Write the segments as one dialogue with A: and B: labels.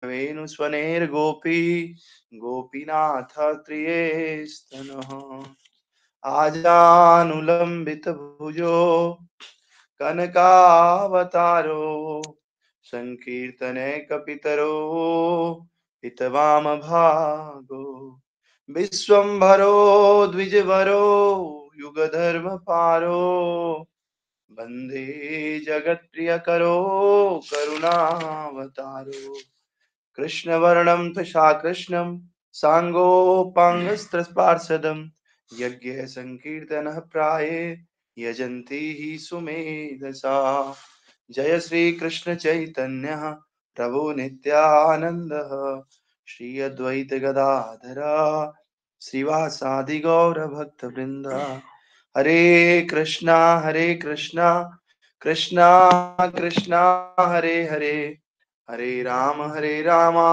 A: वेणुस्वनेर्गोपी गोपीनाथ त्रिये स्तनः आजानुलंबित भुजो कनकावतारो संकीर्तने कपितरो हितवाम भागो विश्वम्भरो द्विजवरो युगधर्म पारो वंदे जगत्प्रियकरो करुणावतारो कृष्णवर्णं त्वषा कृष्णं साङ्गोपाङ्गस्त्रपार्षदं यज्ञ संकीर्तनः प्राये यजन्ति हि सुमेधसा जय श्री कृष्ण चैतन्य प्रभु नित्यानंद श्री अद्वैत गदाधर श्रीवासादि गौर भक्त वृंद हरे कृष्णा कृष्णा कृष्णा हरे हरे हरे रामा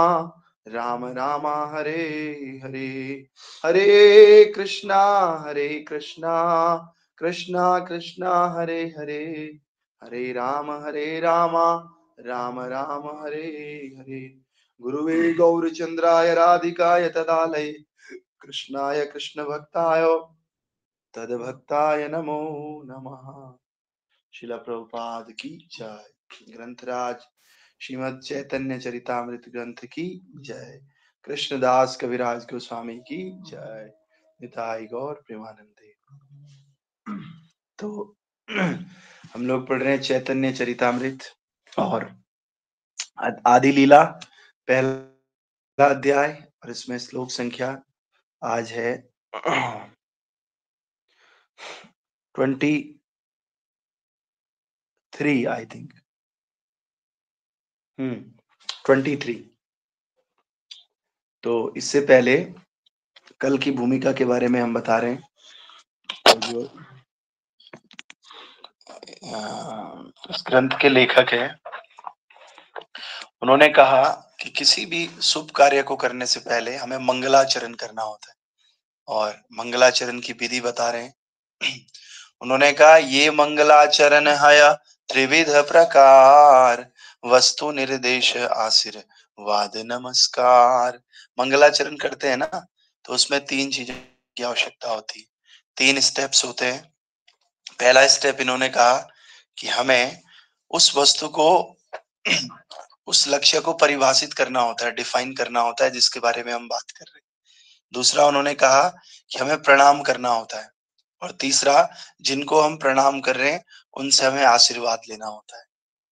A: राम राम हरे हरे हरे कृष्णा कृष्णा कृष्णा हरे हरे हरे रामा राम राम हरे हरे गुरुवे गौरचंद्राय राधिकाय तदालये कृष्णाय कृष्ण भक्ताय तद्भक्ताय नमो नमः। शिला प्रभुपाद की जय। ग्रंथराज श्रीमद् चैतन्य चरितामृत ग्रंथ की जय। कृष्णदास कविराज गोस्वामी की जय। निताई गौर प्रेमानंदे। तो हम लोग पढ़ रहे हैं चैतन्य चरितामृत और आदि लीला पहला अध्याय और इसमें श्लोक संख्या आज है 23 आई थिंक 23। तो इससे पहले कल की भूमिका के बारे में हम बता रहे हैं। तो जो इस ग्रंथ के लेखक हैं उन्होंने कहा कि किसी भी शुभ कार्य को करने से पहले हमें मंगलाचरण करना होता है और मंगलाचरण की विधि बता रहे हैं। उन्होंने कहा ये मंगलाचरण है त्रिविध प्रकार वस्तु निर्देश आशीर्वाद नमस्कार। मंगलाचरण करते हैं ना तो उसमें 3 चीजों की आवश्यकता होती है, 3 स्टेप्स होते हैं। पहला स्टेप इन्होंने कहा कि हमें उस वस्तु को उस लक्ष्य को परिभाषित करना होता है, डिफाइन करना होता है जिसके बारे में हम बात कर रहे हैं। दूसरा उन्होंने कहा कि हमें प्रणाम करना होता है और तीसरा जिनको हम प्रणाम कर रहे हैं उनसे हमें आशीर्वाद लेना होता है।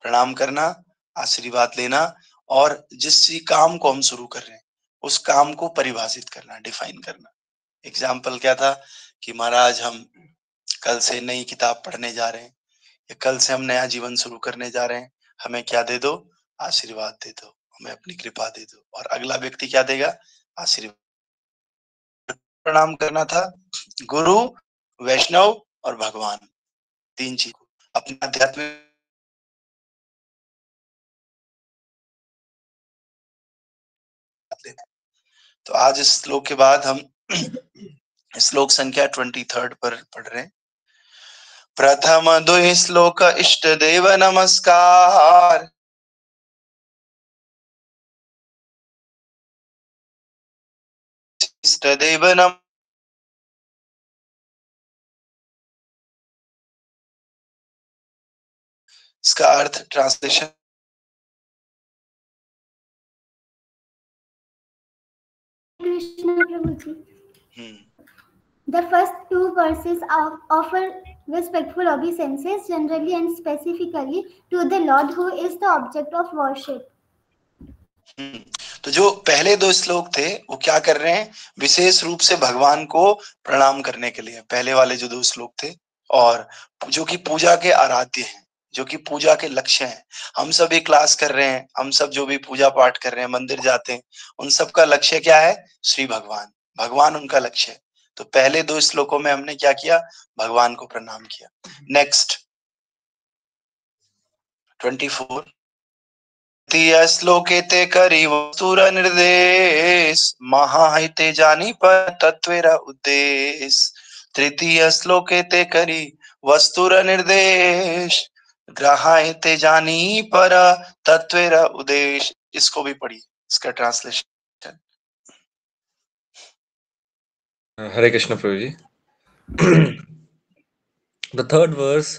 A: प्रणाम करना, आशीर्वाद लेना और जिस काम को हम शुरू कर रहे हैं उस काम को परिभाषित करना, डिफाइन करना। एग्जाम्पल क्या था कि महाराज हम कल से नई किताब पढ़ने जा रहे हैं या कल से हम नया जीवन शुरू करने जा रहे हैं, हमें क्या दे दो? आशीर्वाद दे दो, हमें अपनी कृपा दे दो। और अगला व्यक्ति क्या देगा? आशीर्वाद। प्रणाम करना था गुरु, वैष्णव और भगवान, 3 चीज अपने आध्यात्मिक लेना। तो आज इस श्लोक के बाद हम श्लोक संख्या 23 पर पढ़ रहे हैं। प्रथम 2 श्लोक इष्ट देव नमस्कार। इष्ट देव नम इसका अर्थ translation
B: Krishna Prabhuji. The first 2 verses offer respectful obeisances generally and specifically to the Lord who is the object of worship.
A: तो जो पहले 2 श्लोक थे वो क्या कर रहे हैं? विशेष रूप से भगवान को प्रणाम करने के लिए पहले वाले जो 2 श्लोक थे, और जो कि पूजा के आराध्य हैं, जो कि पूजा के लक्ष्य हैं। हम सब एक क्लास कर रहे हैं, हम सब जो भी पूजा पाठ कर रहे हैं, मंदिर जाते हैं, उन सब का लक्ष्य क्या है? श्री भगवान, भगवान उनका लक्ष्य है। तो पहले 2 श्लोकों में हमने क्या किया? भगवान को प्रणाम किया। नेक्स्ट 24 श्लोके ते करी वस्तुर निर्देश महाहिते जानी पर तत्वेरा उद्देश। तृतीय श्लोके ते करी वस्तुर निर्देश ग्रहायते जानी पर तत्वेरा उद्देश। इसको भी पढ़िए। इसका translation.
C: Hare Krishna Prabhuji. The third verse,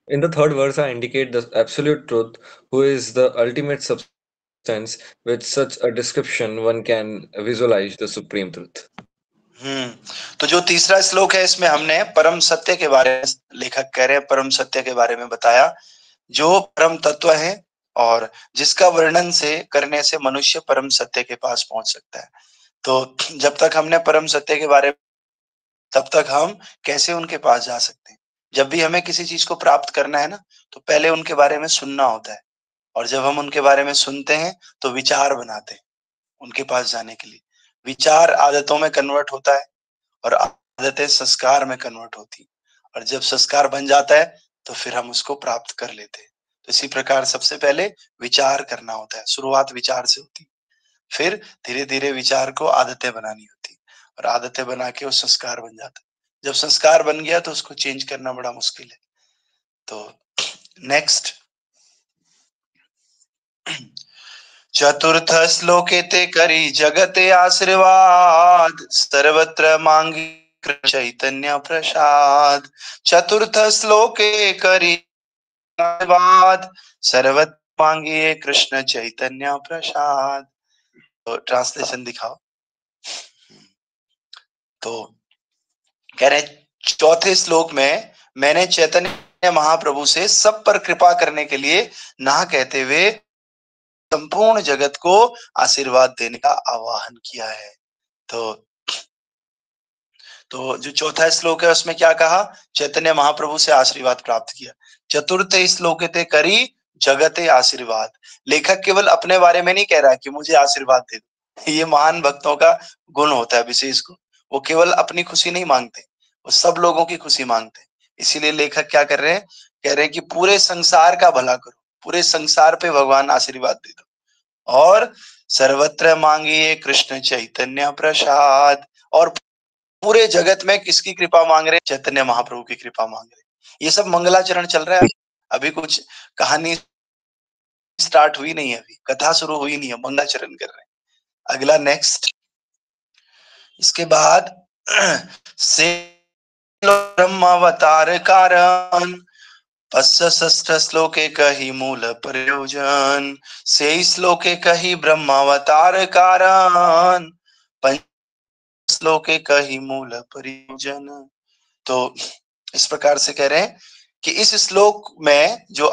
C: in the third verse, I indicate the absolute truth, who is the ultimate substance. With such a description, one can visualize the supreme truth.
A: तो जो तीसरा श्लोक है इसमें हमने परम सत्य के बारे में, लेखक कह रहे हैं परम सत्य के बारे में बताया, जो परम तत्व है और जिसका वर्णन से करने से मनुष्य परम सत्य के पास पहुंच सकता है। तो जब तक हमने परम सत्य के बारे में, तब तक हम कैसे उनके पास जा सकते हैं। जब भी हमें किसी चीज को प्राप्त करना है ना, तो पहले उनके बारे में सुनना होता है, और जब हम उनके बारे में सुनते हैं तो विचार बनाते हैं उनके पास जाने के लिए। विचार आदतों में कन्वर्ट होता है और आदतें संस्कार में कन्वर्ट होती, और जब संस्कार बन जाता है तो फिर हम उसको प्राप्त कर लेते हैं। तो इसी प्रकार सबसे पहले विचार करना होता है, शुरुआत विचार से होती, फिर धीरे धीरे विचार को आदतें बनानी होती, और आदतें बना के वो संस्कार बन जाता है। जब संस्कार बन गया तो उसको चेंज करना बड़ा मुश्किल है। तो नेक्स्ट, चतुर्थ श्लोके ते करी जगते आशीर्वाद, सर्वत्र मांगी चैतन्य प्रसाद। चतुर्थ श्लोके करी आशीर्वाद, सर्वत्र मांगी कृष्ण चैतन्य प्रसाद। तो ट्रांसलेशन दिखाओ। तो कह रहे चौथे श्लोक में, मैंने चैतन्य महाप्रभु से सब पर कृपा करने के लिए ना कहते हुए संपूर्ण जगत को आशीर्वाद देने का आह्वान किया है। तो जो चौथा श्लोक है उसमें क्या कहा, चैतन्य महाप्रभु से आशीर्वाद प्राप्त किया। चतुर्थ श्लोक ते करी जगते आशीर्वाद। लेखक केवल अपने बारे में नहीं कह रहा कि मुझे आशीर्वाद दे दो। ये महान भक्तों का गुण होता है विशेष को, वो केवल अपनी खुशी नहीं मांगते, वो सब लोगों की खुशी मांगते। इसीलिए लेखक क्या कर रहे हैं, कह रहे हैं कि पूरे संसार का भला करो, पूरे संसार पे भगवान आशीर्वाद दे दो, और सर्वत्र मांगिए कृष्ण चैतन्य प्रसाद। और पूरे जगत में किसकी कृपा मांग रहे, चैतन्य महाप्रभु की कृपा मांग रहे। ये सब मंगलाचरण चल रहा है, अभी कुछ कहानी स्टार्ट हुई नहीं है, अभी कथा शुरू हुई नहीं है, मंगलाचरण कर रहे हैं। अगला नेक्स्ट, इसके बाद से ब्रह्मावतार कारण षष्ठ श्लोके कही मूल प्रयोजन। से श्लोके कही ब्रह्मावतार कारण, श्लोके कही मूल प्रयोजन। तो इस प्रकार से कह रहे हैं कि इस श्लोक में जो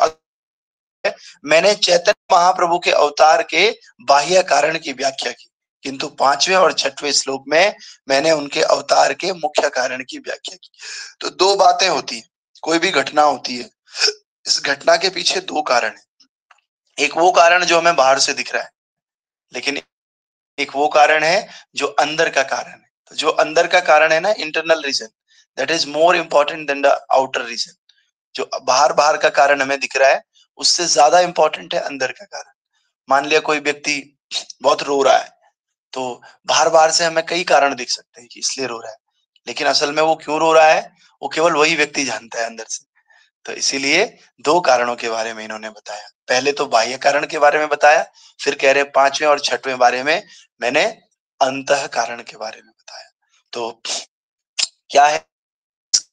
A: मैंने चैतन्य महाप्रभु के अवतार के बाह्य कारण की व्याख्या की, किंतु पांचवें और छठवें श्लोक में मैंने उनके अवतार के मुख्य कारण की व्याख्या की। तो दो बातें होती है, कोई भी घटना होती है, इस घटना के पीछे दो कारण है। एक वो कारण जो हमें बाहर से दिख रहा है, लेकिन एक वो कारण है जो अंदर का कारण है। तो जो अंदर का कारण है ना, internal reason, that is more important than the outer reason. जो बाहर बाहर का कारण हमें दिख रहा है, उससे ज्यादा इंपॉर्टेंट है अंदर का कारण। मान लिया कोई व्यक्ति बहुत रो रहा है, तो बाहर बाहर से हमें कई कारण दिख सकते हैं कि इसलिए रो रहा है, लेकिन असल में वो क्यों रो रहा है, वो केवल वही व्यक्ति जानता है अंदर से। तो इसीलिए दो कारणों के बारे में इन्होंने बताया। पहले तो बाह्य कारण के बारे में बताया, फिर कह रहे पांचवें और छठवें बारे में मैंने अंतः कारण के बारे में बताया। तो क्या है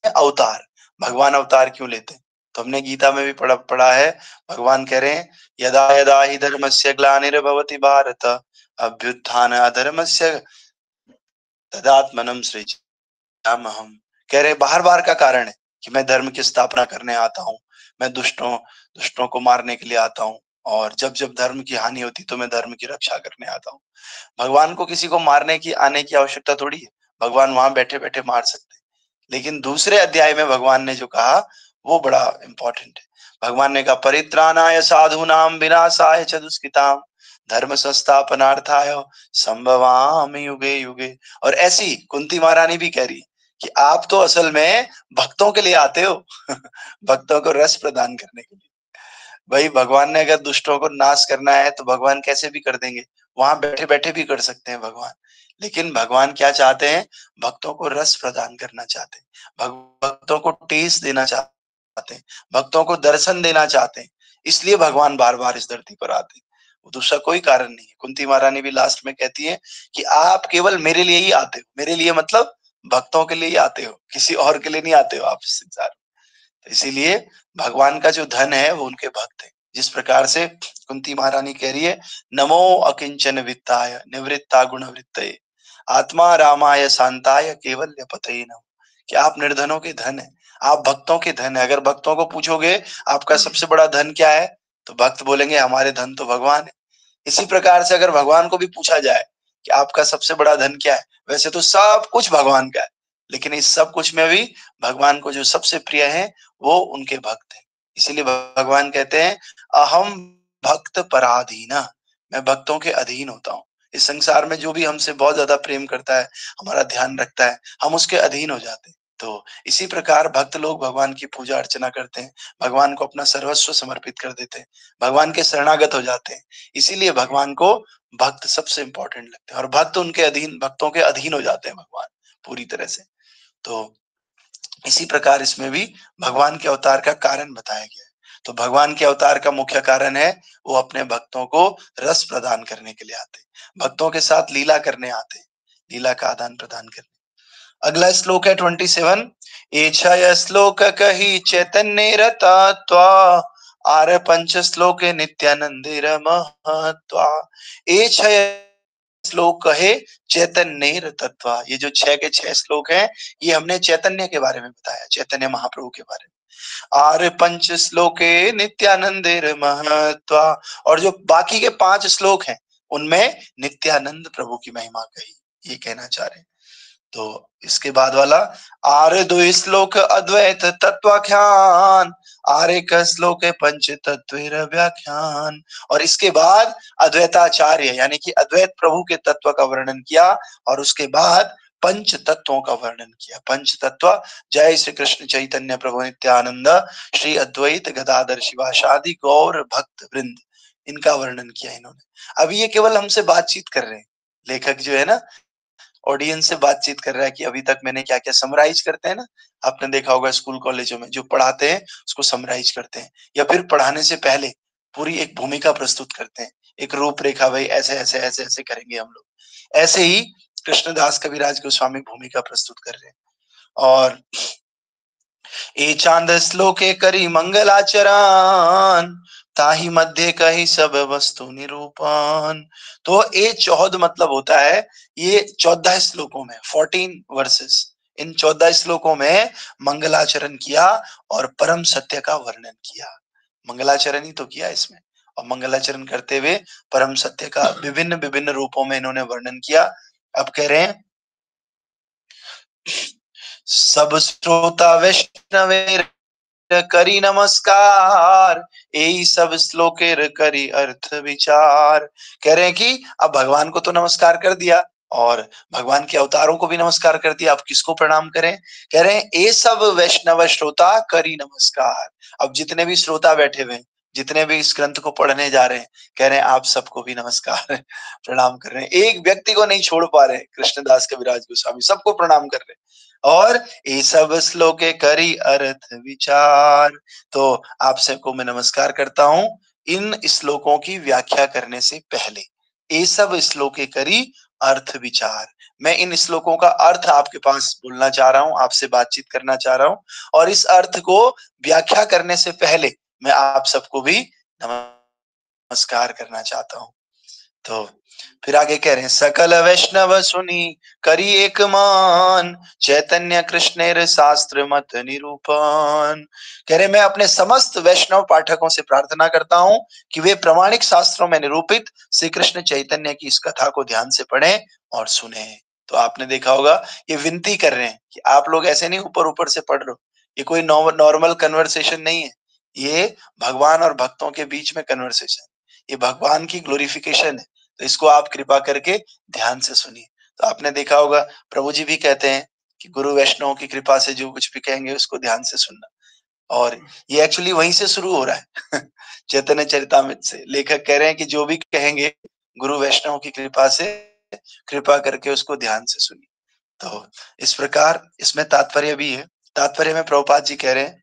A: अवतार, भगवान अवतार क्यों लेते हैं, तो हमने गीता में भी पढ़ा है। भगवान कह रहे हैं यदा यदा ही धर्मस्य ग्लानिर्भवति भारत अभ्युत्थान अधर्मस्य तदात्मनं सृजाम्यहम्। कह रहे बाहर बाहर का कारण है कि मैं धर्म की स्थापना करने आता हूँ, मैं दुष्टों को मारने के लिए आता हूँ, और जब जब धर्म की हानि होती तो मैं धर्म की रक्षा करने आता हूँ। भगवान को किसी को मारने की आने की आवश्यकता थोड़ी है, भगवान वहां बैठे बैठे मार सकते हैं। लेकिन दूसरे अध्याय में भगवान ने जो कहा वो बड़ा इंपॉर्टेंट है। भगवान ने कहा परित्राणाय साधूनां विनाशाय च दुष्कृतां धर्म संस्थापनार्थाय संभवामि युगे युगे। और ऐसी कुंती महारानी भी कह रही कि आप तो असल में भक्तों के लिए आते हो भक्तों को रस प्रदान करने के लिए। भाई भगवान ने अगर दुष्टों को नाश करना है तो भगवान कैसे भी कर देंगे, वहां बैठे बैठे भी कर सकते हैं भगवान। लेकिन भगवान क्या चाहते हैं, भक्तों को रस प्रदान करना चाहते हैं, भक्तों को टेस्ट देना चाहते हैं, भक्तों को दर्शन देना चाहते हैं। इसलिए भगवान बार बार इस धरती पर आते हैं। दूसरा कोई कारण नहीं है। कुंती महारानी भी लास्ट में कहती है कि आप केवल मेरे लिए ही आते हो, मेरे लिए मतलब भक्तों के लिए ही आते हो, किसी और के लिए नहीं आते हो आप इस संसार में। तो इसीलिए भगवान का जो धन है वो उनके भक्त है। जिस प्रकार से कुंती महारानी कह रही है, नमो अकिंचन वित्ताय निवृत्ता गुण वृत्तये आत्मा रामाय शांताय केवल्य पतये नमः। कि आप निर्धनों के धन है, आप भक्तों के धन है। अगर भक्तों को पूछोगे आपका सबसे बड़ा धन क्या है, तो भक्त बोलेंगे हमारे धन तो भगवान है। इसी प्रकार से अगर भगवान को भी पूछा जाए कि आपका सबसे बड़ा धन क्या है, वैसे तो सब कुछ भगवान का है, लेकिन इस सब कुछ में भी भगवान को जो सबसे प्रिय है वो उनके भक्त है। इसीलिए भगवान कहते हैं अहम भक्त पराधीना, मैं भक्तों के अधीन होता हूँ। इस संसार में जो भी हमसे बहुत ज्यादा प्रेम करता है, हमारा ध्यान रखता है, हम उसके अधीन हो जाते हैं। तो इसी प्रकार भक्त लोग भगवान की पूजा अर्चना करते हैं, भगवान को अपना सर्वस्व समर्पित कर देते हैं, भगवान के शरणागत हो जाते हैं। इसीलिए भगवान को भक्त सबसे इंपॉर्टेंट लगते हैं और भक्त उनके अधीन, भक्तों के अधीन हो जाते हैं भगवान पूरी तरह से। तो इसी प्रकार इसमें भी भगवान के अवतार का कारण बताया गया है। तो भगवान के अवतार का मुख्य कारण है वो अपने भक्तों को रस प्रदान करने के लिए आते हैं, भक्तों के साथ लीला करने आते हैं, लीला का आदान प्रदान करने। अगला श्लोक है 27। एछय श्लोक कही चैतन्य रतत्वा आर पंच श्लोके नित्यानंदेर महत्वा। एछय श्लोक कहे चैतन्य तत्व। ये जो 6 के 6 श्लोक हैं, ये हमने चैतन्य के बारे में बताया, चैतन्य महाप्रभु के बारे में। आर पंच श्लोके नित्यानंदेर महत्वा, और जो बाकी के 5 श्लोक हैं उनमें नित्यानंद प्रभु की महिमा कही, ये कहना चाह रहे हैं। तो इसके बाद वाला आर 2 श्लोक अद्वैत तत्वाख्यान आर 1 श्लोक पंच तत्व व्याख्यान। और इसके बाद अद्वैताचार्य यानी कि अद्वैत प्रभु के तत्व का वर्णन किया और उसके बाद पंच तत्वों का वर्णन किया। पंच तत्व जय श्री कृष्ण चैतन्य प्रभु नित्यानंद श्री अद्वैत गदाधर शिवासादि गौर भक्त वृंद, इनका वर्णन किया इन्होंने। अब ये केवल हमसे बातचीत कर रहे हैं, लेखक जो है ना ऑडियंस से बातचीत कर रहा है कि अभी तक मैंने क्या क्या समराइज करते हैं ना, आपने देखा होगा स्कूल कॉलेजों में जो पढ़ाते हैं उसको समराइज करते हैं, या फिर पढ़ाने से पहले पूरी एक भूमिका प्रस्तुत करते हैं, एक रूपरेखा, भाई ऐसे ऐसे ऐसे ऐसे करेंगे हम लोग। ऐसे ही कृष्णदास कविराज गोस्वामी भूमिका प्रस्तुत कर रहे हैं। और ए चांद श्लोके करी मंगलाचरण ताही मध्य कही सब वस्तु निरूपण। तो ए 14 मतलब होता है ये 14 श्लोकों में 14 वर्सेस, इन 14 श्लोकों में मंगलाचरण किया और परम सत्य का वर्णन किया। मंगलाचरण ही तो किया इसमें, और मंगलाचरण करते हुए परम सत्य का विभिन्न विभिन्न रूपों में इन्होंने वर्णन किया। अब कह रहे हैं सब श्रोता वैष्णवे करी नमस्कार यही सब श्लोकेर करी अर्थ विचार। कह रहे हैं कि अब भगवान को तो नमस्कार कर दिया और भगवान के अवतारों को भी नमस्कार कर दिया, अब किसको प्रणाम करें? कह रहे हैं ये सब वैष्णव श्रोता करी नमस्कार। अब जितने भी श्रोता बैठे हुए हैं, जितने भी इस ग्रंथ को पढ़ने जा रहे हैं, कह रहे हैं आप सबको भी नमस्कार प्रणाम कर रहे हैं। एक व्यक्ति को नहीं छोड़ पा रहे कृष्णदास कविराज गोस्वामी, सबको प्रणाम कर रहे हैं। और ये सब श्लोके करी अर्थ विचार। तो आप सबको मैं नमस्कार करता हूं इन श्लोकों की व्याख्या करने से पहले। ये सब श्लोके करी अर्थ विचार, मैं इन श्लोकों का अर्थ आपके पास बोलना चाह रहा हूं, आपसे बातचीत करना चाह रहा हूं, और इस अर्थ को व्याख्या करने से पहले मैं आप सबको भी नमस्कार करना चाहता हूं। तो फिर आगे कह रहे हैं सकल वैष्णव सुनी करी एक मान चैतन्य कृष्णेर शास्त्र मत निरूपण। कह रहे मैं अपने समस्त वैष्णव पाठकों से प्रार्थना करता हूं कि वे प्रामाणिक शास्त्रों में निरूपित श्री कृष्ण चैतन्य की इस कथा को ध्यान से पढ़ें और सुने। तो आपने देखा होगा ये विनती कर रहे हैं कि आप लोग ऐसे नहीं ऊपर ऊपर से पढ़ रहे हो, ये कोई नॉर्मल कन्वर्सेशन नहीं है, ये भगवान और भक्तों के बीच में कन्वर्सेशन, ये भगवान की ग्लोरिफिकेशन है। तो इसको आप कृपा करके ध्यान से सुनिए। तो आपने देखा होगा प्रभु जी भी कहते हैं कि गुरु वैष्णव की कृपा से जो कुछ भी कहेंगे उसको ध्यान से सुनना, और ये एक्चुअली वहीं से शुरू हो रहा है चैतन्य चरितामृत से। लेखक कह रहे हैं कि जो भी कहेंगे गुरु वैष्णव की कृपा से कृपा करके उसको ध्यान से सुनिए। तो इस प्रकार इसमें तात्पर्य भी है। तात्पर्य में प्रभुपाद जी कह रहे हैं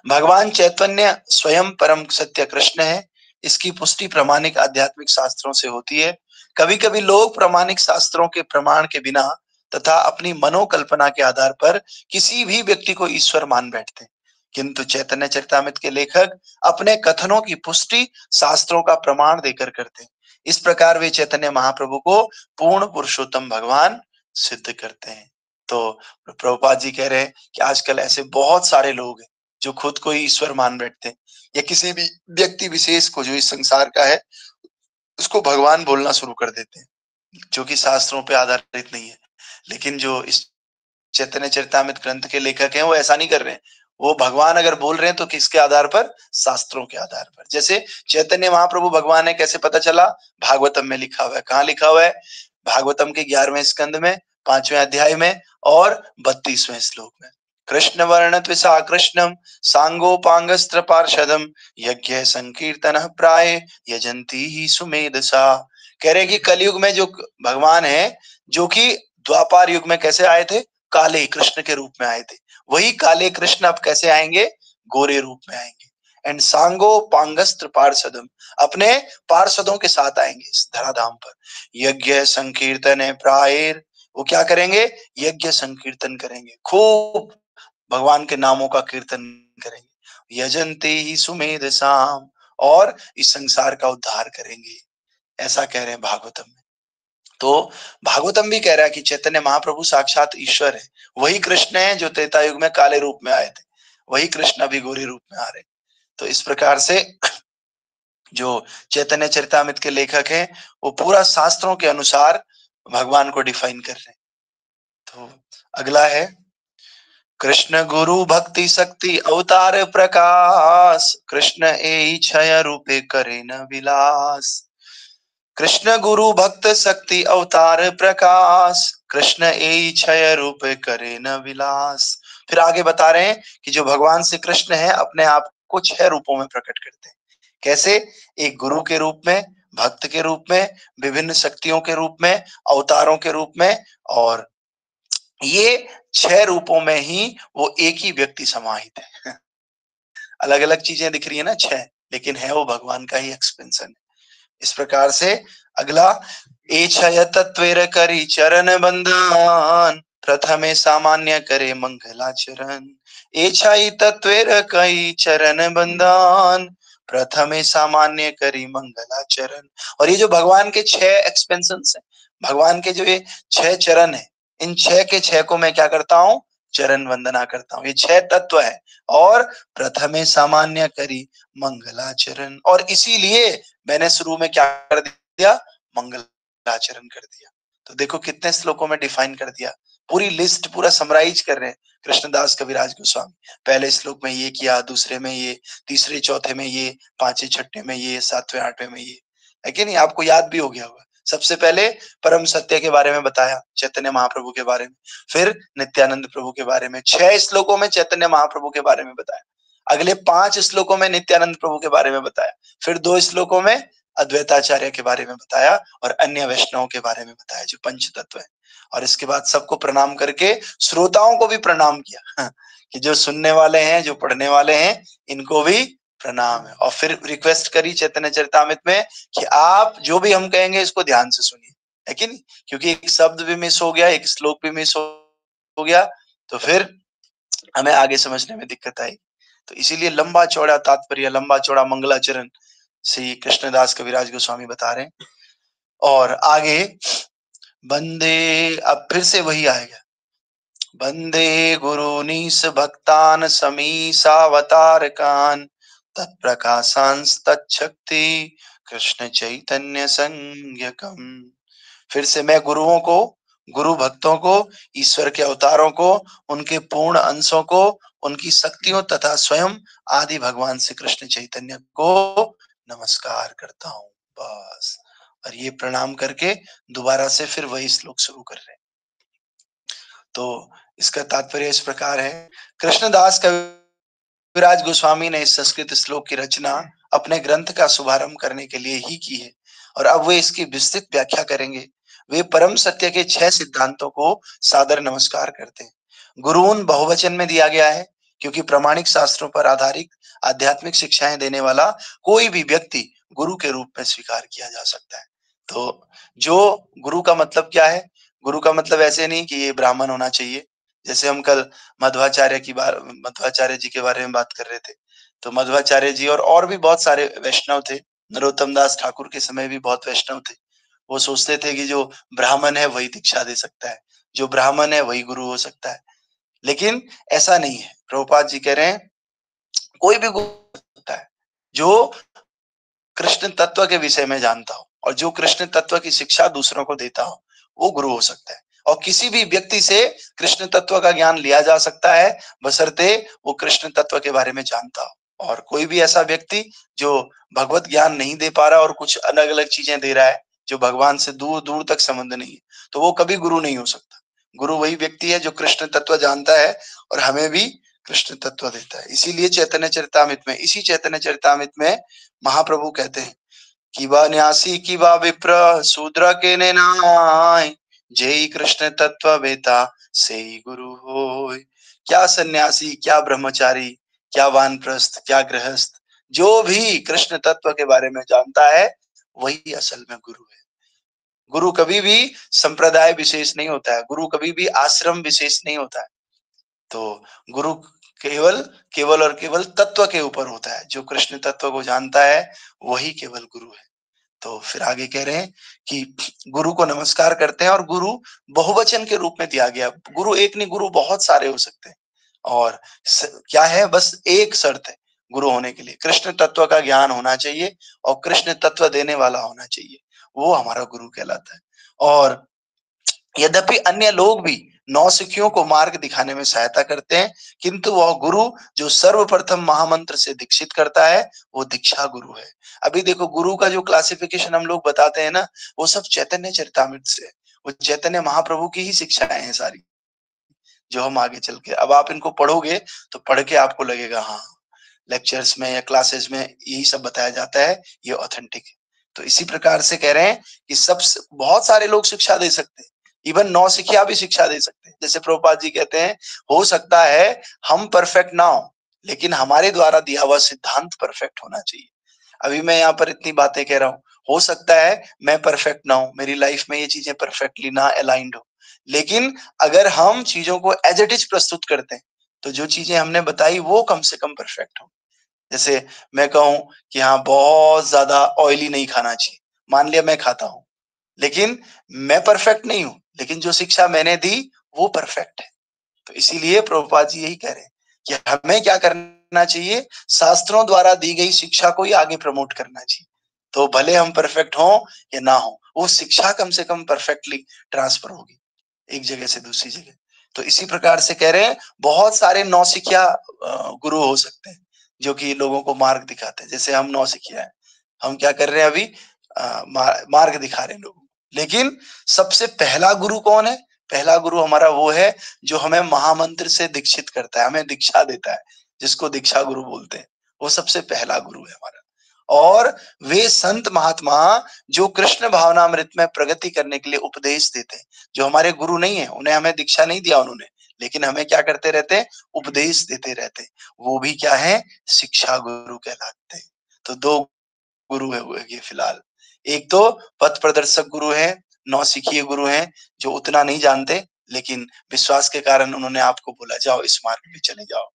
A: भगवान चैतन्य स्वयं परम सत्य कृष्ण है, इसकी पुष्टि प्रामाणिक आध्यात्मिक शास्त्रों से होती है। कभी कभी लोग प्रामाणिक शास्त्रों के प्रमाण के बिना तथा अपनी मनोकल्पना के आधार पर किसी भी व्यक्ति को ईश्वर मान बैठते हैं, किंतु चैतन्य चरितामृत के लेखक अपने कथनों की पुष्टि शास्त्रों का प्रमाण देकर करते हैं। इस प्रकार वे चैतन्य महाप्रभु को पूर्ण पुरुषोत्तम भगवान सिद्ध करते हैं। तो प्रभुपाद जी कह रहे हैं कि आजकल ऐसे बहुत सारे लोग हैं जो खुद को ईश्वर मान बैठते हैं, या किसी भी व्यक्ति विशेष को जो इस संसार का है उसको भगवान बोलना शुरू कर देते हैं, जो कि शास्त्रों पे आधारित नहीं है। लेकिन जो इस चैतन्य चरितामृत ग्रंथ के लेखक हैं वो ऐसा नहीं कर रहे हैं। वो भगवान अगर बोल रहे हैं तो किसके आधार पर? शास्त्रों के आधार पर। जैसे चैतन्य महाप्रभु भगवान है, कैसे पता चला? भागवतम में लिखा हुआ है। कहाँ लिखा हुआ है? भागवतम के 11वें स्कंद में 5वें अध्याय में और 32वें श्लोक में। कृष्ण वर्ण त्विषा कृष्णम सांगोपांगस्त्र पार्षदम यज्ञ संकीर्तन प्राय यजंती ही सुमेधसा। कह रहे कि कलयुग में जो भगवान है, जो कि द्वापार युग में कैसे आए थे? काले कृष्ण के रूप में आए थे, वही काले कृष्ण अब कैसे आएंगे? गोरे रूप में आएंगे। एंड सांगो पांगस्त्र पार्षदम, अपने पार्षदों के साथ आएंगे इस धराधाम पर। यज्ञ संकीर्तन प्रायर, वो क्या करेंगे? यज्ञ संकीर्तन करेंगे, खूब भगवान के नामों का कीर्तन करेंगे। यजंती ही सुमेध साम, और इस संसार का उद्धार करेंगे, ऐसा कह रहे हैं भागवतम में। तो भागवतम भी कह रहा है कि चैतन्य महाप्रभु साक्षात ईश्वर है, वही कृष्ण है जो त्रेता युग में काले रूप में आए थे, वही कृष्ण अभी गोरे रूप में आ रहे। तो इस प्रकार से जो चैतन्य चरितामृत के लेखक हैं वो पूरा शास्त्रों के अनुसार भगवान को डिफाइन कर रहे हैं। तो अगला है कृष्ण गुरु भक्ति शक्ति अवतार प्रकाश, कृष्ण ए छय रूपे करे न विलास। कृष्ण गुरु भक्त शक्ति अवतार प्रकाश, कृष्ण ए छय रूप करे न विलास। फिर आगे बता रहे हैं कि जो भगवान श्री कृष्ण है अपने आप को 6 रूपों में प्रकट करते हैं। कैसे? एक गुरु के रूप में, भक्त के रूप में, विभिन्न शक्तियों के रूप में, अवतारों के रूप में, और ये 6 रूपों में ही वो एक ही व्यक्ति समाहित है। अलग अलग चीजें दिख रही है ना 6, लेकिन है वो भगवान का ही एक्सपेंशन। इस प्रकार से अगला, ए छय तत्वेर करी चरण बंधन, प्रथमे सामान्य करे मंगलाचरण। ए छय तत्वेर कई चरण बंधन, प्रथमे सामान्य करी मंगलाचरण। और ये जो भगवान के 6 एक्सपेंशन है, भगवान के जो ये 6 चरण है, इन 6 के 6 को मैं क्या करता हूँ? चरण वंदना करता हूँ। ये 6 तत्व है। और प्रथमे सामान्य करी मंगलाचरण, और इसीलिए मैंने शुरू में क्या कर दिया? मंगलाचरण कर दिया। तो देखो कितने श्लोकों में डिफाइन कर दिया, पूरी लिस्ट पूरा समराइज कर रहे हैं कृष्णदास कविराज गोस्वामी। पहले श्लोक में ये किया, दूसरे में ये, तीसरे चौथे में ये, पांचवें छठे में ये, सातवें आठवें में ये, है कि नहीं? आपको याद भी हो गया होगा। सबसे पहले परम सत्य के बारे में बताया, चैतन्य महाप्रभु के बारे में, फिर नित्यानंद प्रभु के बारे में। 6 श्लोकों में चैतन्य महाप्रभु के बारे में बताया, अगले 5 श्लोकों में नित्यानंद प्रभु के बारे में बताया, फिर 2 श्लोकों में अद्वैताचार्य के बारे में बताया, और अन्य वैष्णवों के बारे में बताया जो पंच तत्व है। और इसके बाद सबको प्रणाम करके श्रोताओं को भी प्रणाम किया कि जो सुनने वाले हैं, जो पढ़ने वाले हैं, इनको भी प्रणाम है। और फिर रिक्वेस्ट करी चैतन्य चरितामृत में कि आप जो भी हम कहेंगे इसको ध्यान से सुनिए, है कि नहीं? क्योंकि एक शब्द भी मिस हो गया, एक श्लोक भी मिस हो गया, तो फिर हमें आगे समझने में दिक्कत आई। तो इसीलिए लंबा चौड़ा तात्पर्य, लंबा चौड़ा मंगलाचरण श्री कृष्णदास कविराज गोस्वामी बता रहे हैं। और आगे बंदे, अब फिर से वही आएगा, बंदे गुरु नीस भक्तान समीसावतार कान, तत्प्रकाशांस तच्छक्ति कृष्ण चैतन्य संज्ञकम। फिर से मैं गुरुओं को, गुरु भक्तों को, ईश्वर के अवतारों को, उनके पूर्ण अंशों को, उनकी शक्तियों तथा स्वयं आदि भगवान श्री कृष्ण चैतन्य को नमस्कार करता हूं, बस। और ये प्रणाम करके दोबारा से फिर वही श्लोक शुरू कर रहे हैं। तो इसका तात्पर्य इस प्रकार है, कृष्णदास कविराज गोस्वामी ने इस संस्कृत श्लोक की रचना अपने ग्रंथ का शुभारंभ करने के लिए ही की है, और अब वे इसकी विस्तृत व्याख्या करेंगे। वे परम सत्य के 6 सिद्धांतों को सादर नमस्कार करते हैं। गुरुन बहुवचन में दिया गया है क्योंकि प्रामाणिक शास्त्रों पर आधारित आध्यात्मिक शिक्षाएं देने वाला कोई भी व्यक्ति गुरु के रूप में स्वीकार किया जा सकता है। तो जो गुरु का मतलब क्या है? गुरु का मतलब ऐसे नहीं कि ये ब्राह्मण होना चाहिए। जैसे हम कल मध्वाचार्य जी के बारे में बात कर रहे थे। तो मध्वाचार्य जी और भी बहुत सारे वैष्णव थे। नरोत्तम दास ठाकुर के समय भी बहुत वैष्णव थे। वो सोचते थे कि जो ब्राह्मण है वही दीक्षा दे सकता है, जो ब्राह्मण है वही गुरु हो सकता है। लेकिन ऐसा नहीं है। प्रभुपाद जी कह रहे हैं कोई भी गुरु हो सकता है जो कृष्ण तत्व के विषय में जानता हो और जो कृष्ण तत्व की शिक्षा दूसरों को देता हो, वो गुरु हो सकता है। और किसी भी व्यक्ति से कृष्ण तत्व का ज्ञान लिया जा सकता है, बशर्ते वो कृष्ण तत्व के बारे में जानता हो। और कोई भी ऐसा व्यक्ति जो भगवत ज्ञान नहीं दे पा रहा और कुछ अलग अलग चीजें दे रहा है, जो भगवान से दूर दूर तक संबंध नहीं है, तो वो कभी गुरु नहीं हो सकता। गुरु वही व्यक्ति है जो कृष्ण तत्व जानता है और हमें भी कृष्ण तत्व देता है। इसीलिए इसी चैतन्य चरितामृत में महाप्रभु कहते हैं कि वा न्यासी की वा विप्र शूद्र के ने नाय, जय कृष्ण तत्व बेता से ही गुरु होय। क्या सन्यासी, क्या ब्रह्मचारी, क्या वानप्रस्थ, क्या गृहस्थ, जो भी कृष्ण तत्व के बारे में जानता है वही असल में गुरु है। गुरु कभी भी संप्रदाय विशेष नहीं होता है, गुरु कभी भी आश्रम विशेष नहीं होता है। तो गुरु केवल केवल और केवल तत्व के ऊपर होता है। जो कृष्ण तत्व को जानता है वही केवल गुरु है। तो फिर आगे कह रहे हैं कि गुरु को नमस्कार करते हैं और गुरु बहुवचन के रूप में दिया गया। गुरु एक नहीं, गुरु बहुत सारे हो सकते हैं। और क्या है, बस एक शर्त है गुरु होने के लिए, कृष्ण तत्व का ज्ञान होना चाहिए और कृष्ण तत्व देने वाला होना चाहिए, वो हमारा गुरु कहलाता है। और यद्यपि अन्य लोग भी नौसिखियों को मार्ग दिखाने में सहायता करते हैं, किंतु वह गुरु जो सर्वप्रथम महामंत्र से दीक्षित करता है वो दीक्षा गुरु है। अभी देखो, गुरु का जो क्लासिफिकेशन हम लोग बताते हैं ना, वो सब चैतन्य चरितामृत से है। वो चैतन्य महाप्रभु की ही शिक्षाएं हैं सारी, जो हम आगे चल के अब आप इनको पढ़ोगे तो पढ़ के आपको लगेगा हाँ, लेक्चर्स में या क्लासेस में यही सब बताया जाता है, ये ऑथेंटिक है। तो इसी प्रकार से कह रहे हैं कि सब बहुत सारे लोग शिक्षा दे सकते हैं, इवन नौसिखिया भी शिक्षा दे सकते हैं। जैसे प्रभुपाद जी कहते हैं, हो सकता है हम परफेक्ट ना हो, लेकिन हमारे द्वारा दिया हुआ सिद्धांत परफेक्ट होना चाहिए। अभी मैं यहाँ पर इतनी बातें कह रहा हूँ, हो सकता है मैं परफेक्ट ना हूं, मेरी लाइफ में ये चीजें परफेक्टली ना अलाइंड हो, लेकिन अगर हम चीजों को एज इट इज प्रस्तुत करते हैं तो जो चीजें हमने बताई वो कम से कम परफेक्ट हो। जैसे मैं कहूं कि हाँ, बहुत ज्यादा ऑयली नहीं खाना चाहिए, मान लिया मैं खाता हूं, लेकिन मैं परफेक्ट नहीं हूं, लेकिन जो शिक्षा मैंने दी वो परफेक्ट है। तो इसीलिए प्रभुपाद जी यही कह रहे हैं कि हमें क्या करना चाहिए, शास्त्रों द्वारा दी गई शिक्षा को ही आगे प्रमोट करना चाहिए। तो भले हम परफेक्ट हों या ना हो, वो शिक्षा कम से कम परफेक्टली ट्रांसफर होगी एक जगह से दूसरी जगह। तो इसी प्रकार से कह रहे हैं बहुत सारे नौसिखिया गुरु हो सकते हैं जो कि लोगों को मार्ग दिखाते हैं। जैसे हम नौसिखिया हैं, हम क्या कर रहे हैं अभी, मार्ग दिखा रहे हैं लोगों को। लेकिन सबसे पहला गुरु कौन है? पहला गुरु हमारा वो है जो हमें महामंत्र से दीक्षित करता है, हमें दीक्षा देता है, जिसको दीक्षा गुरु बोलते हैं। वो सबसे पहला गुरु है हमारा। और वे संत महात्मा जो कृष्ण भावनामृत में प्रगति करने के लिए उपदेश देते हैं, जो हमारे गुरु नहीं है, उन्हें हमें दीक्षा नहीं दिया उन्होंने, लेकिन हमें क्या करते रहते हैं, उपदेश देते रहते हैं, वो भी क्या है, शिक्षा गुरु कहलाते हैं। तो दो गुरु है ये फिलहाल। एक तो पथ प्रदर्शक गुरु है, नौसिखिए गुरु हैं जो उतना नहीं जानते, लेकिन विश्वास के कारण उन्होंने आपको बोला जाओ इस मार्ग पे चले जाओ,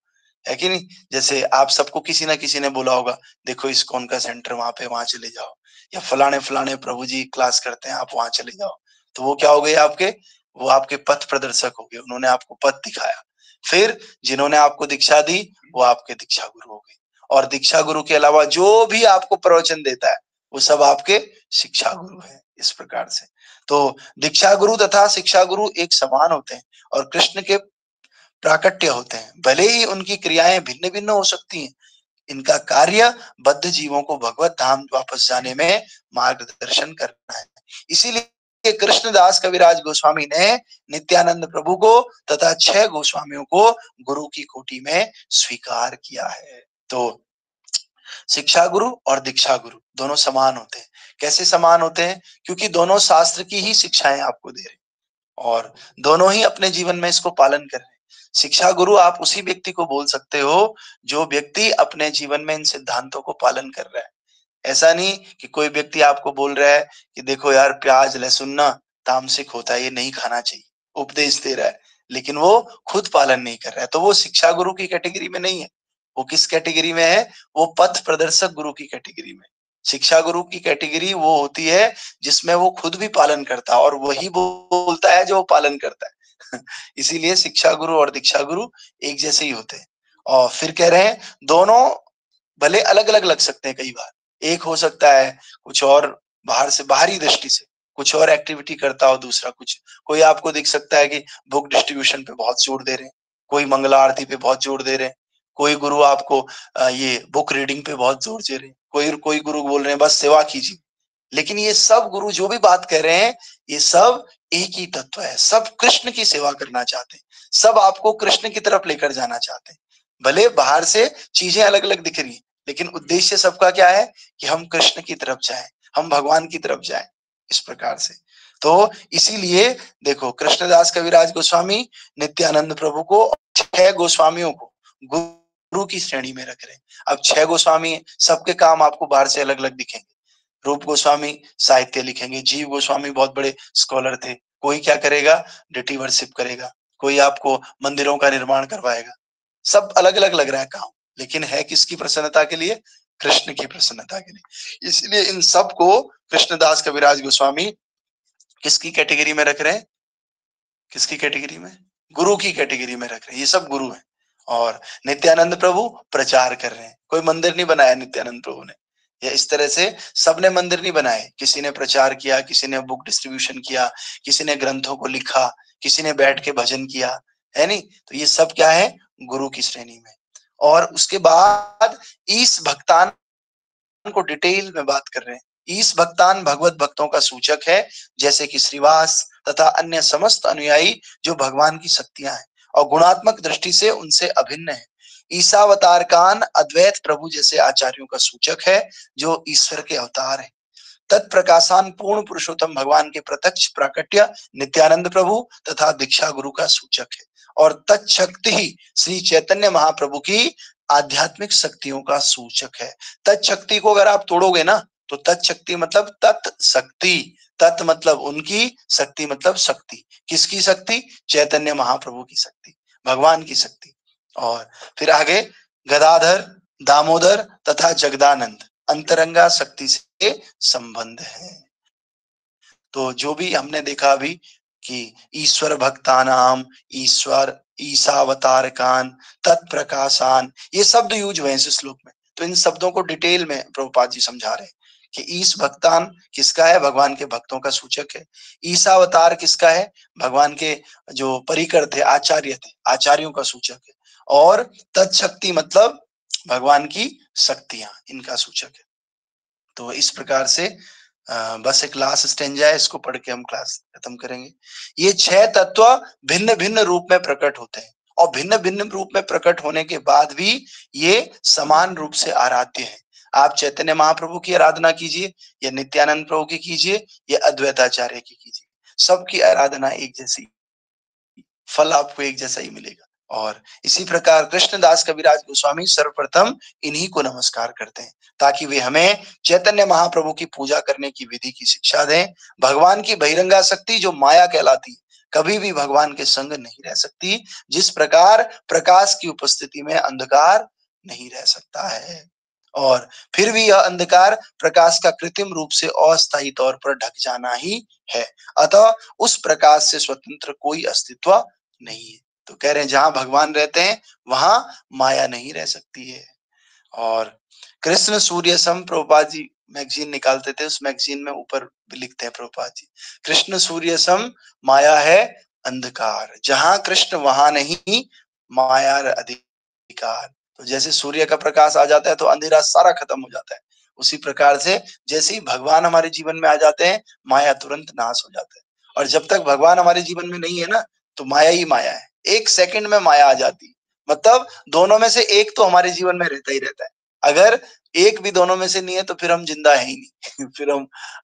A: है कि नहीं। जैसे आप सबको किसी ना किसी ने बोला होगा, देखो इस्कॉन का सेंटर वहां पे, वहां चले जाओ, या फलाने फलाने प्रभु जी क्लास करते हैं, आप वहां चले जाओ। तो वो क्या हो गए आपके, वो आपके पथ प्रदर्शक हो गए, उन्होंने आपको पथ दिखाया। फिर जिन्होंने आपको दीक्षा दी वो आपके दीक्षा गुरु हो गए। और दीक्षा गुरु के अलावा जो भी आपको प्रवचन देता है वो सब आपके शिक्षा गुरु है। इस प्रकार से तो दीक्षा गुरु तथा शिक्षा गुरु एक समान होते हैं और कृष्ण के प्राकट्य होते हैं। भले ही उनकी क्रियाएं भिन्न भिन्न हो सकती हैं, इनका कार्य बद्ध जीवों को भगवत धाम वापस जाने में मार्गदर्शन करना है। इसीलिए कृष्णदास कविराज गोस्वामी ने नित्यानंद प्रभु को तथा 6 गोस्वामियों को गुरु की कोटि में स्वीकार किया है। तो शिक्षा गुरु और दीक्षा गुरु दोनों समान होते हैं। कैसे समान होते हैं? क्योंकि दोनों शास्त्र की ही शिक्षाएं आपको दे रहे हैं और दोनों ही अपने जीवन में इसको पालन कर रहे हैं। शिक्षा गुरु आप उसी व्यक्ति को बोल सकते हो जो व्यक्ति अपने जीवन में इन सिद्धांतों को पालन कर रहा है। ऐसा नहीं कि कोई व्यक्ति आपको बोल रहा है कि देखो यार प्याज लहसुन ना तामसिक होता है, ये नहीं खाना चाहिए, उपदेश दे रहा है, लेकिन वो खुद पालन नहीं कर रहा है, तो वो शिक्षा गुरु की कैटेगरी में नहीं है। वो किस कैटेगरी में है? वो पथ प्रदर्शक गुरु की कैटेगरी में। शिक्षा गुरु की कैटेगरी वो होती है जिसमें वो खुद भी पालन करता है और वही बोलता है जो वो पालन करता है। इसीलिए शिक्षा गुरु और दीक्षा गुरु एक जैसे ही होते हैं। और फिर कह रहे हैं दोनों भले अलग अलग लग सकते हैं, कई बार एक हो सकता है कुछ और बाहर से, बाहरी दृष्टि से कुछ और एक्टिविटी करता हो, दूसरा कुछ, कोई आपको दिख सकता है कि बुक डिस्ट्रीब्यूशन पे बहुत जोर दे रहे हैं, कोई मंगला आरती पे बहुत जोर दे रहे हैं, कोई गुरु आपको ये बुक रीडिंग पे बहुत जोर दे रहे हैं, कोई गुरु बोल रहे हैं बस सेवा कीजिए। लेकिन ये सब गुरु जो भी बात कर रहे हैं ये सब एक ही तत्व है, सब कृष्ण की सेवा करना चाहते हैं, सब आपको कृष्ण की तरफ लेकर जाना चाहते हैं। भले बाहर से चीजें अलग अलग दिख रही है, लेकिन उद्देश्य सबका क्या है कि हम कृष्ण की तरफ जाएं, हम भगवान की तरफ जाएं, इस प्रकार से। तो इसीलिए देखो कृष्णदास कविराज गोस्वामी नित्यानंद प्रभु को 6 गोस्वामियों को गुरु की श्रेणी में रख रहे हैं। अब 6 गोस्वामी, सबके काम आपको बाहर से अलग अलग दिखेंगे। रूप गोस्वामी साहित्य लिखेंगे, जीव गोस्वामी बहुत बड़े स्कॉलर थे, कोई क्या करेगा डिटी वर्शिप करेगा, कोई आपको मंदिरों का निर्माण करवाएगा, सब अलग अलग लग रहा है काम, लेकिन है किसकी प्रसन्नता के लिए? कृष्ण की प्रसन्नता के लिए। इसलिए इन सब को कृष्णदास कविराज गोस्वामी किसकी कैटेगरी में रख रहे हैं? किसकी कैटेगरी में? गुरु की कैटेगरी में रख रहे हैं, ये सब गुरु हैं। और नित्यानंद प्रभु प्रचार कर रहे हैं, कोई मंदिर नहीं बनाया नित्यानंद प्रभु ने, या इस तरह से सबने मंदिर नहीं बनाए, किसी ने प्रचार किया, किसी ने बुक डिस्ट्रीब्यूशन किया, किसी ने ग्रंथों को लिखा, किसी ने बैठ के भजन किया, है नहीं? तो ये सब क्या है? गुरु की श्रेणी में। और उसके बाद ईश भक्तान को डिटेल में बात कर रहे हैं। ईश भक्तान भगवत भक्तों का सूचक है, जैसे कि श्रीवास तथा अन्य समस्त अनुयायी जो भगवान की शक्तियां हैं और गुणात्मक दृष्टि से उनसे अभिन्न है। ईसावतार कान अद्वैत प्रभु जैसे आचार्यों का सूचक है जो ईश्वर के अवतार है। तत्प्रकाशान पूर्ण पुरुषोत्तम भगवान के प्रत्यक्ष प्राकट्य नित्यानंद प्रभु तथा दीक्षा गुरु का सूचक है। और तत्शक्ति ही श्री चैतन्य महाप्रभु की आध्यात्मिक शक्तियों का सूचक है। तत्शक्ति को अगर आप तोड़ोगे ना तो तत्शक्ति मतलब तत्शक्ति, तत् मतलब उनकी, शक्ति मतलब शक्ति। किसकी शक्ति? चैतन्य महाप्रभु की शक्ति, भगवान की शक्ति। और फिर आगे गदाधर, दामोदर तथा जगदानंद अंतरंगा शक्ति से संबंध है। तो जो भी हमने देखा अभी कि ईश्वर भक्तानाम, ईश्वर, ईसावतार कान, तत्प्रकाशान, ये शब्द यूज हुए इस श्लोक में। तो इन शब्दों को डिटेल में प्रभुपाद जी समझा रहे हैं कि ईश भक्तान किसका है? भगवान के भक्तों का सूचक है। ईसावतार किसका है? भगवान के जो परिकर थे, आचार्य थे, आचार्यों का सूचक है। और तत्शक्ति मतलब भगवान की शक्तियां, इनका सूचक है। तो इस प्रकार से बस एक लास्ट स्टेंजा है, इसको पढ़ के हम क्लास खत्म करेंगे। ये 6 तत्व भिन्न भिन्न रूप में प्रकट होते हैं और भिन्न भिन्न रूप में प्रकट होने के बाद भी ये समान रूप से आराध्य है। आप चैतन्य महाप्रभु की आराधना कीजिए या नित्यानंद प्रभु की कीजिए या अद्वैताचार्य की कीजिए, सबकी आराधना एक जैसी, फल आपको एक जैसा ही मिलेगा। और इसी प्रकार कृष्णदास कविराज गोस्वामी सर्वप्रथम इन्हीं को नमस्कार करते हैं ताकि वे हमें चैतन्य महाप्रभु की पूजा करने की विधि की शिक्षा दें। भगवान की बहिरंगा शक्ति जो माया कहलाती है कभी भी भगवान के संग नहीं रह सकती, जिस प्रकार प्रकाश की उपस्थिति में अंधकार नहीं रह सकता है। और फिर भी यह अंधकार प्रकाश का कृत्रिम रूप से अस्थायी तौर पर ढक जाना ही है, अतः उस प्रकाश से स्वतंत्र कोई अस्तित्व नहीं है। तो कह रहे हैं जहां भगवान रहते हैं वहां माया नहीं रह सकती है। और कृष्ण सूर्य सम, प्रभुपाद जी मैगजीन निकालते थे, उस मैगजीन में ऊपर भी लिखते हैं प्रभुपाद जी, कृष्ण सूर्य सम माया है अंधकार, जहां कृष्ण वहां नहीं माया अधिकार। तो जैसे सूर्य का प्रकाश आ जाता है तो अंधेरा सारा खत्म हो जाता है, उसी प्रकार से जैसे ही भगवान हमारे जीवन में आ जाते हैं माया तुरंत नाश हो जाता है। और जब तक भगवान हमारे जीवन में नहीं है ना तो माया ही माया है, एक सेकंड में माया आ जाती है। मतलब दोनों में से एक तो हमारे जीवन में रहता ही रहता है, अगर एक भी दोनों में से नहीं है तो फिर हम जिंदा है ही नहीं फिर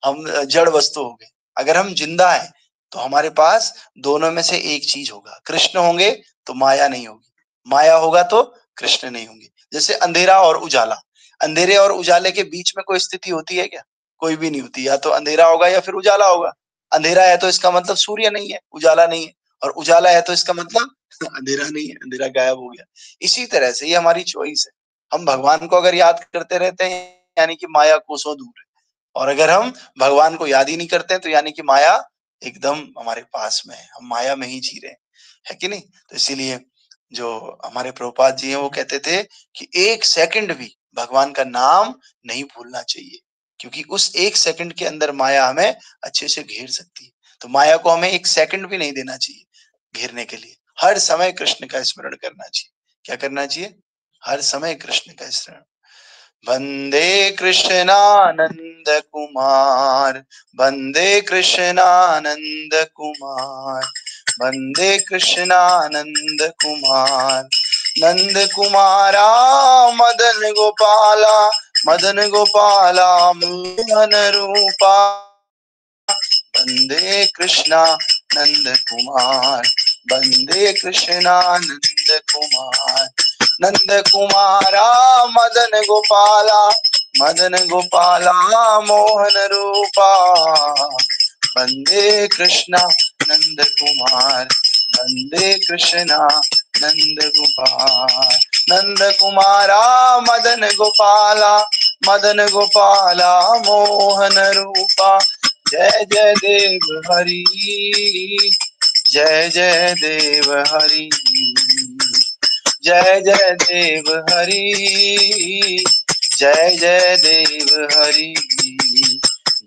A: हम जड़ वस्तु हो गए। अगर हम जिंदा है तो हमारे पास दोनों में से एक चीज होगा, कृष्ण होंगे तो माया नहीं होगी, माया होगा तो कृष्ण नहीं होंगे। जैसे अंधेरा और उजाला, अंधेरे और उजाले के बीच में कोई स्थिति होती है क्या? कोई भी नहीं होती। या तो अंधेरा होगा या फिर उजाला होगा। अंधेरा है तो इसका मतलब सूर्य नहीं है, उजाला नहीं है, और उजाला है तो इसका मतलब अंधेरा नहीं है, अंधेरा गायब हो गया। इसी तरह से ये हमारी चॉइस है। हम भगवान को अगर याद करते रहते हैं यानी कि माया कोसों दूर है, और अगर हम भगवान को याद ही नहीं करते हैं तो यानी कि माया एकदम हमारे पास में है, हम माया में ही जी रहे हैं, है कि नहीं? तो इसीलिए जो हमारे प्रभुपाद जी हैं वो कहते थे कि 1 सेकंड भी भगवान का नाम नहीं भूलना चाहिए, क्योंकि उस 1 सेकंड के अंदर माया हमें अच्छे से घेर सकती है। तो माया को हमें 1 सेकंड भी नहीं देना चाहिए घेरने के लिए। हर समय कृष्ण का स्मरण करना चाहिए। क्या करना चाहिए? हर समय कृष्ण का स्मरण। वंदे कृष्णानंद कुमार, वंदे कृष्णानंद कुमार, वंदे कृष्णानंद कुमार, नंद कुमारा मदन गोपाला, मदन गोपाला मोहन रूपा, वंदे कृष्णा नंद कुमार, वंदे कृष्णा नंद कुमार, नंद कुमारा मदन गोपाला, मदन गोपाला मोहन रूपा, वंदे कृष्णा नंद कुमार, वंदे कृष्णा नंद गोपाल, नंद कुमारा मदन गोपाला, मदन गोपाला मोहन रूपा, जय जय देव हरि, जय जय देव हरि, जय जय देव हरि, जय जय देव हरि,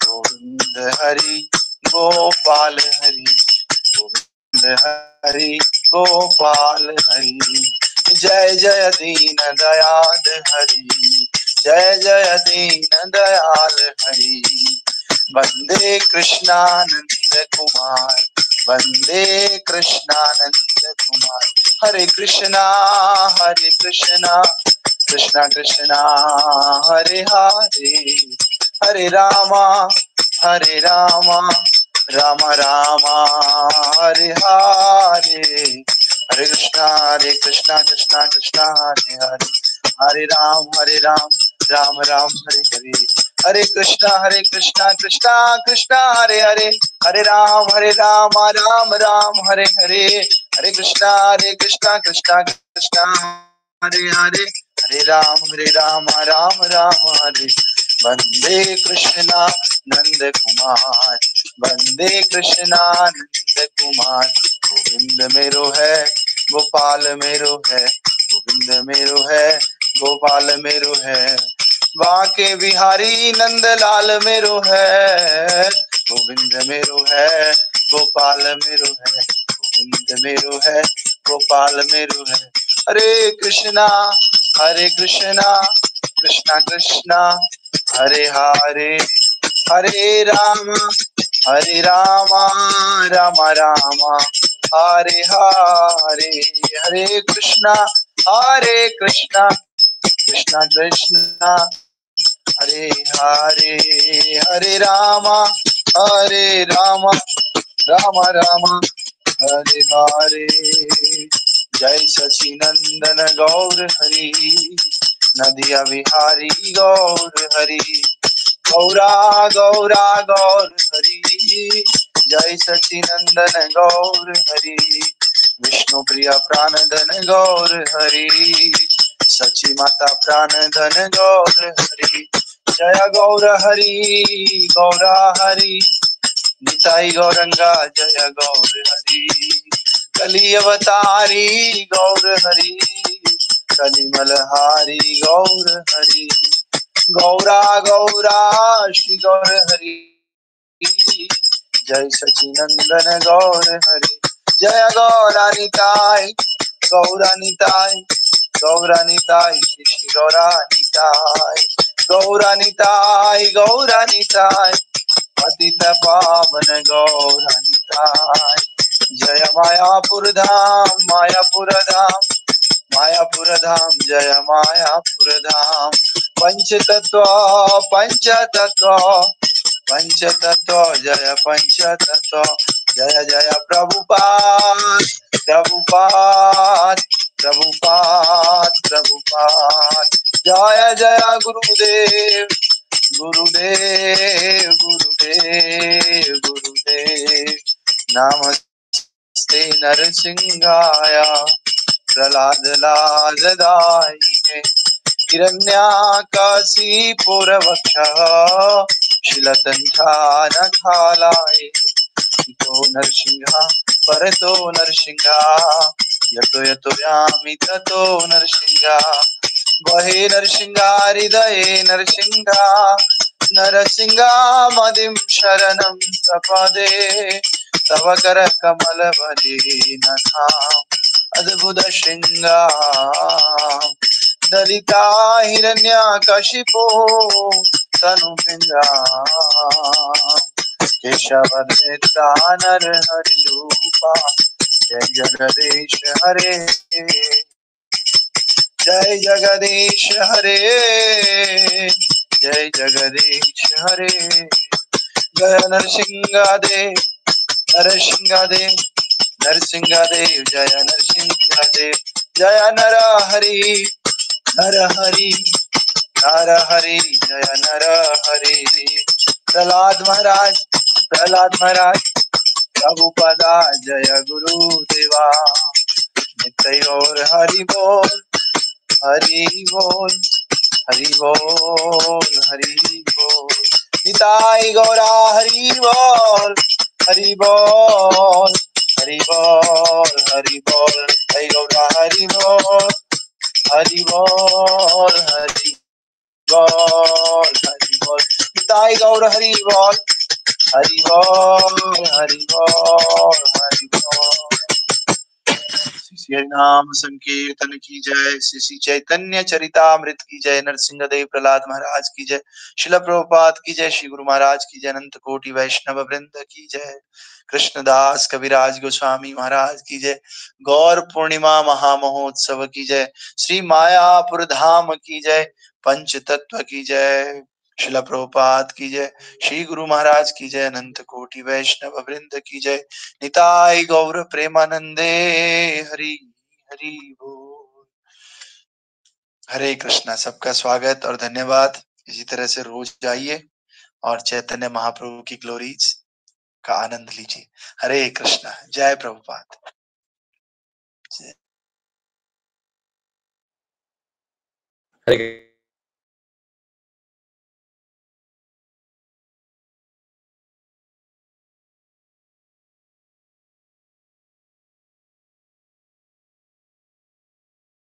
A: गोविंद हरि गोपाल हरि, गोविंद हरि गोपाल हरि, जय जय दीन दयाल हरि, जय जय दीन दयाल हरि, वंदे कृष्णानंद कुमार, वंदे कृष्णानंद कुमार, हरे कृष्णा कृष्णा कृष्णा हरे हरे, हरे रामा राम रामा हरे हरे, हरे कृष्णा कृष्णा कृष्णा हरे हरे, हरे राम राम राम हरे हरे, हरे कृष्णा कृष्णा कृष्णा हरे हरे, हरे राम राम राम हरे हरे, हरे कृष्णा कृष्णा कृष्णा हरे हरे, हरे राम राम राम हरे, वंदे कृष्णा नंद कुमार, वंदे कृष्णा नंद कुमार, गोविंद मेरो है गोपाल मेरो है, गोविंद मेरो है गोपाल मेरो है, बाके बिहारी नंद लाल मेरो है, गोविंद मेरो है गोपाल मेरो है, गोविंद मेरो है गोपाल मेरो है, हरे कृष्णा कृष्णा कृष्णा हरे हरे, हरे राम राम राम हरे हरे, हरे कृष्णा कृष्णा कृष्णा हरे हरे, हरे राम राम राम हरे हरे, जय सचिनंदन गौर हरि, नदिया विहारी गौर हरि, गौरा गौरा गौर हरि, जय सचिनंदन गौर हरि, विष्णु प्रिया प्राणधन गौर हरि, सची माता प्राणधन गौर हरि, जय गौर हरि गौरा हरि, निताई गौरंगा जय गौर हरि, कली अवतारी गौर हरि, कली मलहारी गौर हरि, गौरा गौरा श्री गौर हरि, जय सचिनंदन गौर हरि, जय गौरा निताई गौरा निताई श्री गौरा निताई, गौरा निताई पतित पावन गौरा निताई, जय मायापुर धाम मायापुर धाम जय मायापुर धाम, पंच तत्व जय पंच तत्व, जय जय प्रभुपाद प्रभुपाद प्रभुपाद प्रभुपाद, जय जय गुरुदेव गुरुदेव गुरुदेव गुरुदेव। नमस्ते नरसिंहाय प्रहलाद लाजदायिने हिरण्याकशिपुरवक्षः शिलदण्डानखालाय। इतो नरसिंह परतो नरसिंह यतो यतो यामि ततो नरसिंह। वहे नरसिंह हृदये नरसिंह नरसिंह मदिं शरणं प्रपदे। तव कर कमल भजे नखाम अद्भुत श्रृंगार। दलिता हिरण्याकशिपो तनुभिंगा केशवधृता नर हरि रूपा। जय जगदीश हरे जय जगदीश हरे जय जगदीश हरे। जय नरसिंहदेव नरसिंहदेव नरसिंहदेव जय नरसिंहदेव। जय नर हरि नर हरि नर हरि जय नर हरि। प्रहलाद महाराज प्रभुपदा जय गुरुदेवा। नित्य और हरि बोल हरि बोल हरि बोल हरि बोल। निताई गौरा हरि बोल हरि बोल हरि बोल हरि बोल। निताई गौरा हरि बोल हरि बोल हरि बोल हरि बोल। निताई गौर हरि बोल हरि बोल हरि बोल हरि बोल। श्री नाम संकीर्तन की जय। श्री चैतन्य चरितामृत की जय। नरसिंह देव प्रहलाद महाराज की जय। शिला प्रभुपाद की जय। श्री गुरु महाराज की जय। अनंत कोटि वैष्णव वृंद की जय। कृष्णदास कविराज गोस्वामी महाराज की जय। गौर पूर्णिमा महामहोत्सव की जय। श्री मायापुर धाम की जय। पंच तत्व की जय। शिला प्रभुपाद की जय। श्री गुरु महाराज की जय। अनंत कोटि वैष्णव वृंद की जय। निताई गौर प्रेमानंदे हरि हरि बोल। हरे कृष्णा। सबका स्वागत और धन्यवाद। इसी तरह से रोज जाइए और चैतन्य महाप्रभु की ग्लोरीज का आनंद लीजिए। हरे कृष्णा। जय प्रभुपाद।
C: हरे